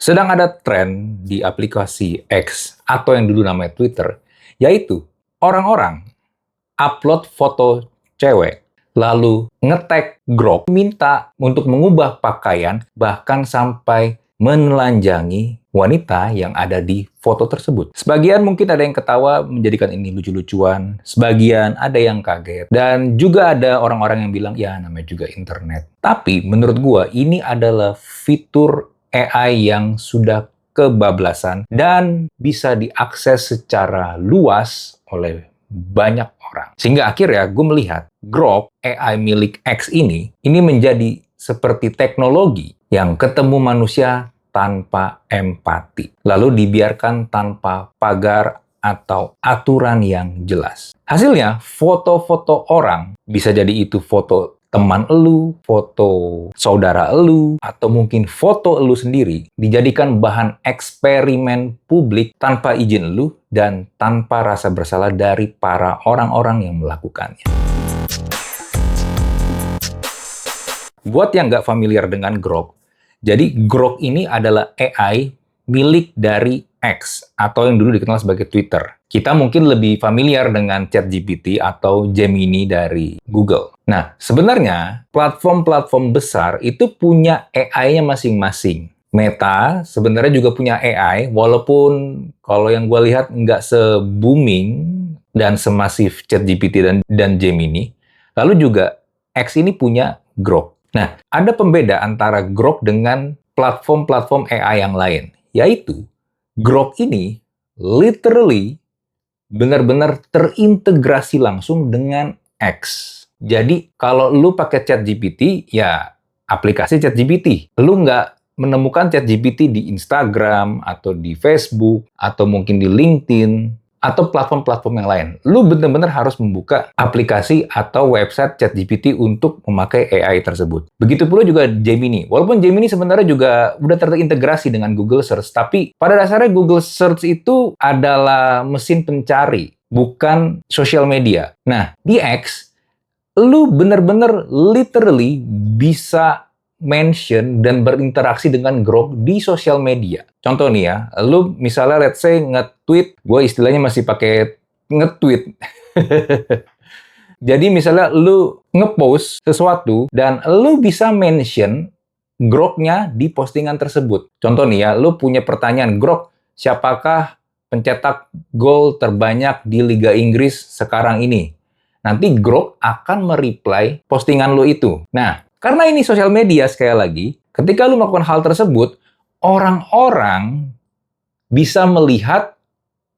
Sedang ada tren di aplikasi X atau yang dulu namanya Twitter, yaitu orang-orang upload foto cewek, lalu nge-tag Grok, minta untuk mengubah pakaian, bahkan sampai menelanjangi wanita yang ada di foto tersebut. Sebagian mungkin ada yang ketawa menjadikan ini lucu-lucuan, sebagian ada yang kaget, dan juga ada orang-orang yang bilang, ya namanya juga internet. Tapi menurut gua ini adalah fitur AI yang sudah kebablasan dan bisa diakses secara luas oleh banyak orang. Sehingga akhirnya gue melihat Grok AI milik X ini menjadi seperti teknologi yang ketemu manusia tanpa empati. Lalu dibiarkan tanpa pagar atau aturan yang jelas. Hasilnya, foto-foto orang, bisa jadi itu foto teman elu, foto saudara elu, atau mungkin foto elu sendiri, dijadikan bahan eksperimen publik tanpa izin elu dan tanpa rasa bersalah dari para orang-orang yang melakukannya. Buat yang nggak familiar dengan Grok, jadi Grok ini adalah AI milik dari X, atau yang dulu dikenal sebagai Twitter. Kita mungkin lebih familiar dengan ChatGPT atau Gemini dari Google. Nah, sebenarnya platform-platform besar itu punya AI-nya masing-masing. Meta sebenarnya juga punya AI, walaupun kalau yang gue lihat nggak se-booming dan semasif ChatGPT dan Gemini. Lalu juga X ini punya Grok. Nah, ada pembeda antara Grok dengan platform-platform AI yang lain, yaitu Grok ini literally benar-benar terintegrasi langsung dengan X. Jadi, kalau lu pakai ChatGPT, ya aplikasi ChatGPT. Lu nggak menemukan ChatGPT di Instagram, atau di Facebook, atau mungkin di LinkedIn, atau platform-platform yang lain. Lu benar-benar harus membuka aplikasi atau website ChatGPT untuk memakai AI tersebut. Begitu pula juga Gemini. Walaupun Gemini sebenarnya juga udah terintegrasi dengan Google Search, tapi pada dasarnya Google Search itu adalah mesin pencari, bukan sosial media. Nah, di X, lu benar-benar literally bisa mention dan berinteraksi dengan Grok di sosial media. Contoh nih ya, lu misalnya let's say nge-tweet, gue istilahnya masih pakai nge-tweet. Jadi misalnya lu nge-post sesuatu dan lu bisa mention Groknya di postingan tersebut. Contoh nih ya, lu punya pertanyaan, Grok, siapakah pencetak gol terbanyak di Liga Inggris sekarang ini? Nanti Grok akan mereply postingan lu itu. Nah, karena ini sosial media, sekali lagi, ketika lu melakukan hal tersebut, orang-orang bisa melihat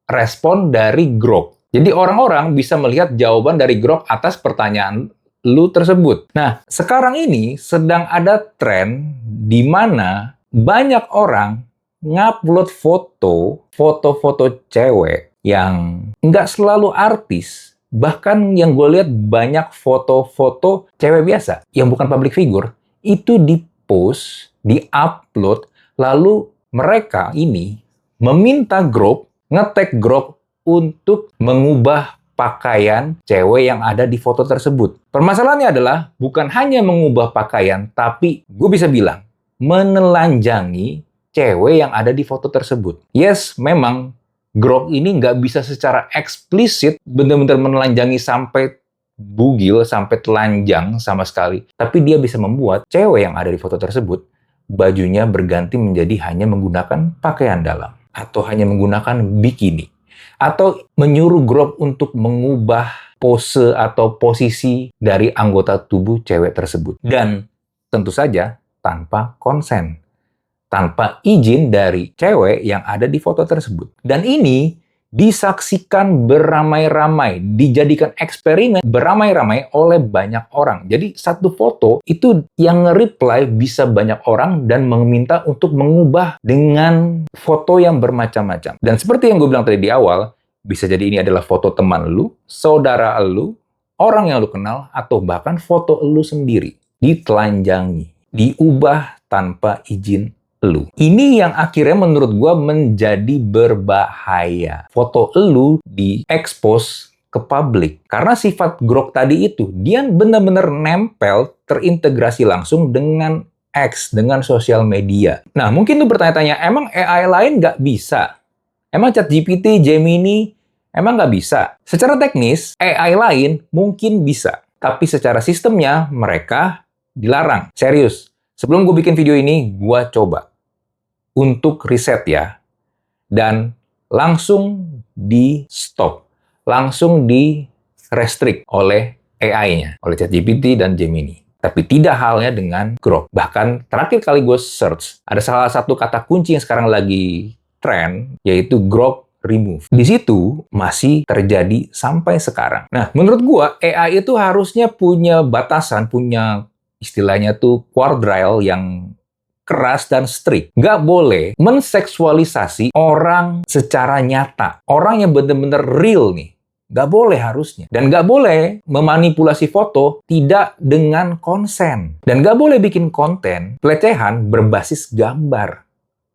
respon dari Grok. Jadi orang-orang bisa melihat jawaban dari Grok atas pertanyaan lu tersebut. Nah, sekarang ini sedang ada tren di mana banyak orang ngupload foto-foto cewek yang nggak selalu artis. Bahkan yang gue lihat banyak foto-foto cewek biasa yang bukan public figure itu di-post, di-upload, lalu mereka ini meminta Grok, nge-tag Grok untuk mengubah pakaian cewek yang ada di foto tersebut. Permasalahannya adalah bukan hanya mengubah pakaian, tapi gue bisa bilang menelanjangi cewek yang ada di foto tersebut. Yes, memang Grok ini nggak bisa secara eksplisit benar-benar menelanjangi sampai bugil, sampai telanjang sama sekali. Tapi dia bisa membuat cewek yang ada di foto tersebut bajunya berganti menjadi hanya menggunakan pakaian dalam. Atau hanya menggunakan bikini. Atau menyuruh Grok untuk mengubah pose atau posisi dari anggota tubuh cewek tersebut. Dan tentu saja tanpa konsen. Tanpa izin dari cewek yang ada di foto tersebut. Dan ini disaksikan beramai-ramai, dijadikan eksperimen beramai-ramai oleh banyak orang. Jadi satu foto itu yang nge-reply bisa banyak orang dan meminta untuk mengubah dengan foto yang bermacam-macam. Dan seperti yang gue bilang tadi di awal, bisa jadi ini adalah foto teman lu, saudara lu, orang yang lu kenal, atau bahkan foto lu sendiri. Ditelanjangi, diubah tanpa izin lu. Ini yang akhirnya menurut gua menjadi berbahaya. Foto lu diekspos ke publik. Karena sifat Grok tadi itu, dia benar-benar nempel, terintegrasi langsung dengan X, dengan sosial media. Nah, mungkin tuh bertanya-tanya, emang AI lain nggak bisa? Emang ChatGPT, Gemini, emang nggak bisa? Secara teknis, AI lain mungkin bisa. Tapi secara sistemnya, mereka dilarang. Serius. Sebelum gue bikin video ini, gue coba untuk riset ya. Dan langsung di-stop. Langsung di-restrict oleh AI-nya, oleh ChatGPT dan Gemini. Tapi tidak halnya dengan Grok. Bahkan terakhir kali gue search, ada salah satu kata kunci yang sekarang lagi tren, yaitu Grok remove. Di situ masih terjadi sampai sekarang. Nah, menurut gue, AI itu harusnya punya batasan, punya istilahnya tuh guardrail yang keras dan strict. Nggak boleh menseksualisasi orang secara nyata. Orang yang benar-benar real nih. Nggak boleh harusnya. Dan nggak boleh memanipulasi foto tidak dengan konsen. Dan nggak boleh bikin konten pelecehan berbasis gambar.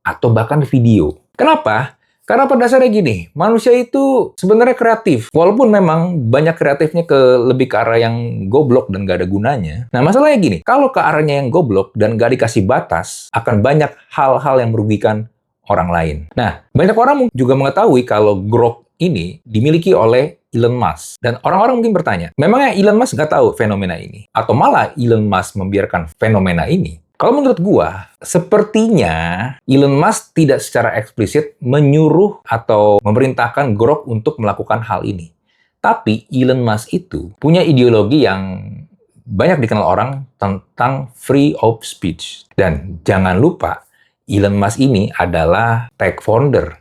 Atau bahkan video. Kenapa? Karena pada dasarnya gini, manusia itu sebenarnya kreatif. Walaupun memang banyak kreatifnya lebih ke arah yang goblok dan gak ada gunanya. Nah, masalahnya gini, kalau ke arahnya yang goblok dan gak dikasih batas, akan banyak hal-hal yang merugikan orang lain. Nah, banyak orang juga mengetahui kalau Grok ini dimiliki oleh Elon Musk. Dan orang-orang mungkin bertanya, memangnya Elon Musk nggak tahu fenomena ini? Atau malah Elon Musk membiarkan fenomena ini? Kalau menurut gua, sepertinya Elon Musk tidak secara eksplisit menyuruh atau memerintahkan Grok untuk melakukan hal ini. Tapi Elon Musk itu punya ideologi yang banyak dikenal orang tentang free of speech. Dan jangan lupa, Elon Musk ini adalah tech founder,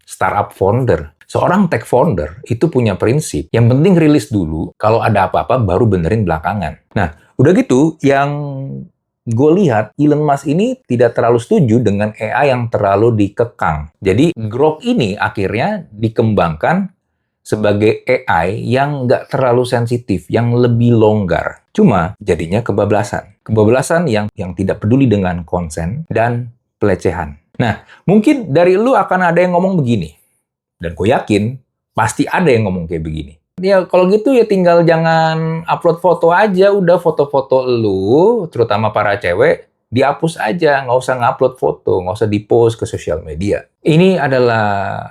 startup founder. Seorang tech founder itu punya prinsip, yang penting rilis dulu, kalau ada apa-apa baru benerin belakangan. Nah, udah gitu, yang gue lihat Elon Musk ini tidak terlalu setuju dengan AI yang terlalu dikekang. Jadi Grok ini akhirnya dikembangkan sebagai AI yang nggak terlalu sensitif, yang lebih longgar. Cuma jadinya kebablasan. Kebablasan yang tidak peduli dengan konsen dan pelecehan. Nah, mungkin dari lu akan ada yang ngomong begini. Dan gue yakin pasti ada yang ngomong kayak begini. Ya, kalau gitu ya tinggal jangan upload foto aja, udah foto-foto lu, terutama para cewek, dihapus aja, nggak usah ngupload foto, nggak usah di-post ke sosial media. Ini adalah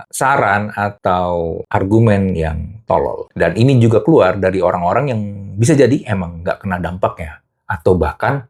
saran atau argumen yang tolol. Dan ini juga keluar dari orang-orang yang bisa jadi emang nggak kena dampaknya, atau bahkan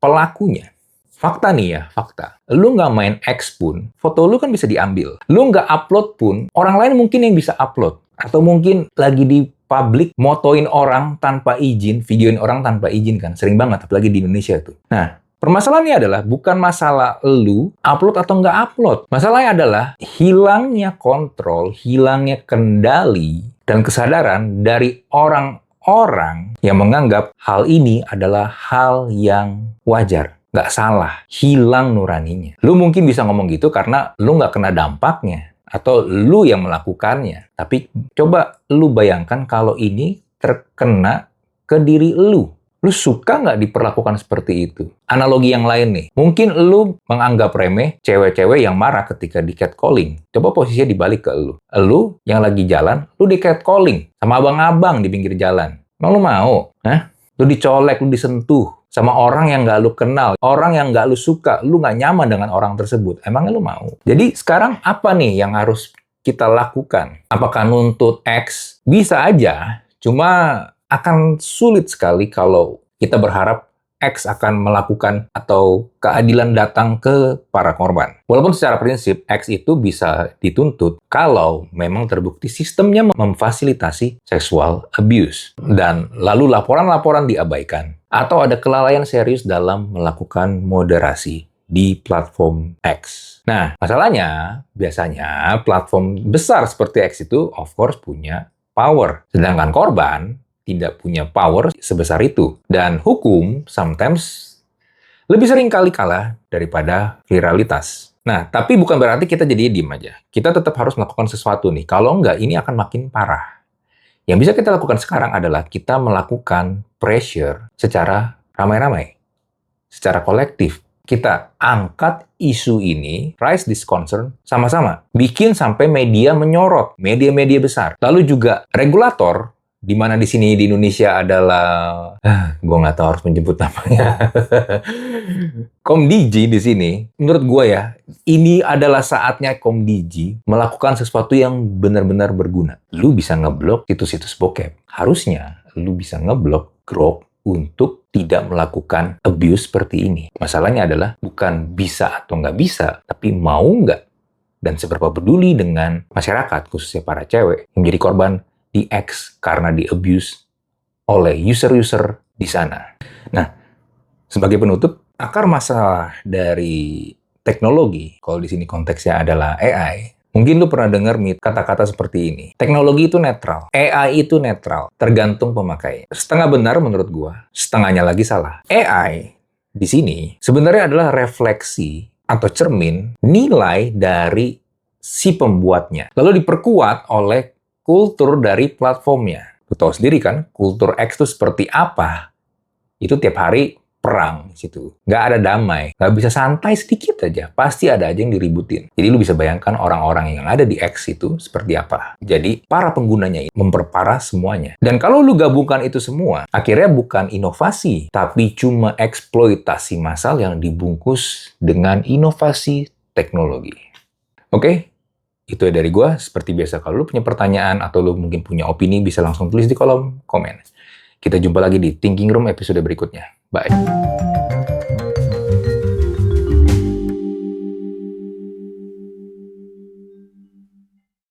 pelakunya. Fakta nih ya, fakta. Lu nggak main X pun, foto lu kan bisa diambil. Lu nggak upload pun, orang lain mungkin yang bisa upload. Atau mungkin lagi di publik, motoin orang tanpa izin, videoin orang tanpa izin kan. Sering banget, apalagi di Indonesia itu. Nah, permasalahannya adalah bukan masalah lu upload atau nggak upload. Masalahnya adalah hilangnya kontrol, hilangnya kendali, dan kesadaran dari orang-orang yang menganggap hal ini adalah hal yang wajar. Nggak salah, hilang nuraninya. Lu mungkin bisa ngomong gitu karena lu nggak kena dampaknya, atau lu yang melakukannya. Tapi coba lu bayangkan kalau ini terkena ke diri lu. Lu suka nggak diperlakukan seperti itu? Analogi yang lain nih, mungkin lu menganggap remeh cewek-cewek yang marah ketika di catcalling. Coba posisinya dibalik ke lu. Lu yang lagi jalan, lu di catcalling sama abang-abang di pinggir jalan. Emang lu mau? Hah? Lu dicolek, lu disentuh sama orang yang nggak lu kenal, orang yang nggak lu suka, lu nggak nyaman dengan orang tersebut. Emangnya lu mau? Jadi sekarang apa nih yang harus kita lakukan? Apakah nuntut X? Bisa aja, cuma akan sulit sekali kalau kita berharap X akan melakukan atau keadilan datang ke para korban. Walaupun secara prinsip X itu bisa dituntut kalau memang terbukti sistemnya memfasilitasi sexual abuse. Dan lalu laporan-laporan diabaikan. Atau ada kelalaian serius dalam melakukan moderasi di platform X. Nah, masalahnya biasanya platform besar seperti X itu of course punya power. Sedangkan korban tidak punya power sebesar itu. Dan hukum sometimes lebih sering kali kalah daripada viralitas. Nah, tapi bukan berarti kita jadi diem aja. Kita tetap harus melakukan sesuatu nih. Kalau enggak, ini akan makin parah. Yang bisa kita lakukan sekarang adalah kita melakukan pressure secara ramai-ramai. Secara kolektif. Kita angkat isu ini, raise this concern, sama-sama. Bikin sampai media menyorot, media-media besar. Lalu juga regulator di mana di sini di Indonesia adalah, gue nggak tahu harus menyebut namanya. Komdigi di sini, menurut gue ya, ini adalah saatnya Komdigi melakukan sesuatu yang benar-benar berguna. Lu bisa ngeblok situs-situs bokep. Harusnya lu bisa ngeblok Grok untuk tidak melakukan abuse seperti ini. Masalahnya adalah bukan bisa atau nggak bisa, tapi mau nggak dan seberapa peduli dengan masyarakat, khususnya para cewek yang menjadi korban di-X karena di-abuse oleh user-user di sana. Nah, sebagai penutup, akar masalah dari teknologi, kalau di sini konteksnya adalah AI, mungkin lu pernah dengar kata-kata seperti ini. Teknologi itu netral, AI itu netral, tergantung pemakai. Setengah benar menurut gua, setengahnya lagi salah. AI di sini sebenarnya adalah refleksi atau cermin nilai dari si pembuatnya. Lalu diperkuat oleh kultur dari platformnya. Lu tahu sendiri kan, kultur X itu seperti apa? Itu tiap hari perang di situ. Nggak ada damai. Nggak bisa santai sedikit aja. Pasti ada aja yang diributin. Jadi lu bisa bayangkan orang-orang yang ada di X itu seperti apa. Jadi para penggunanya ini memperparah semuanya. Dan kalau lu gabungkan itu semua, akhirnya bukan inovasi, tapi cuma eksploitasi massal yang dibungkus dengan inovasi teknologi. Oke? Itu ya dari gua. Seperti biasa, kalau lu punya pertanyaan atau lu mungkin punya opini, bisa langsung tulis di kolom komen. Kita jumpa lagi di Thinking Room episode berikutnya. Bye.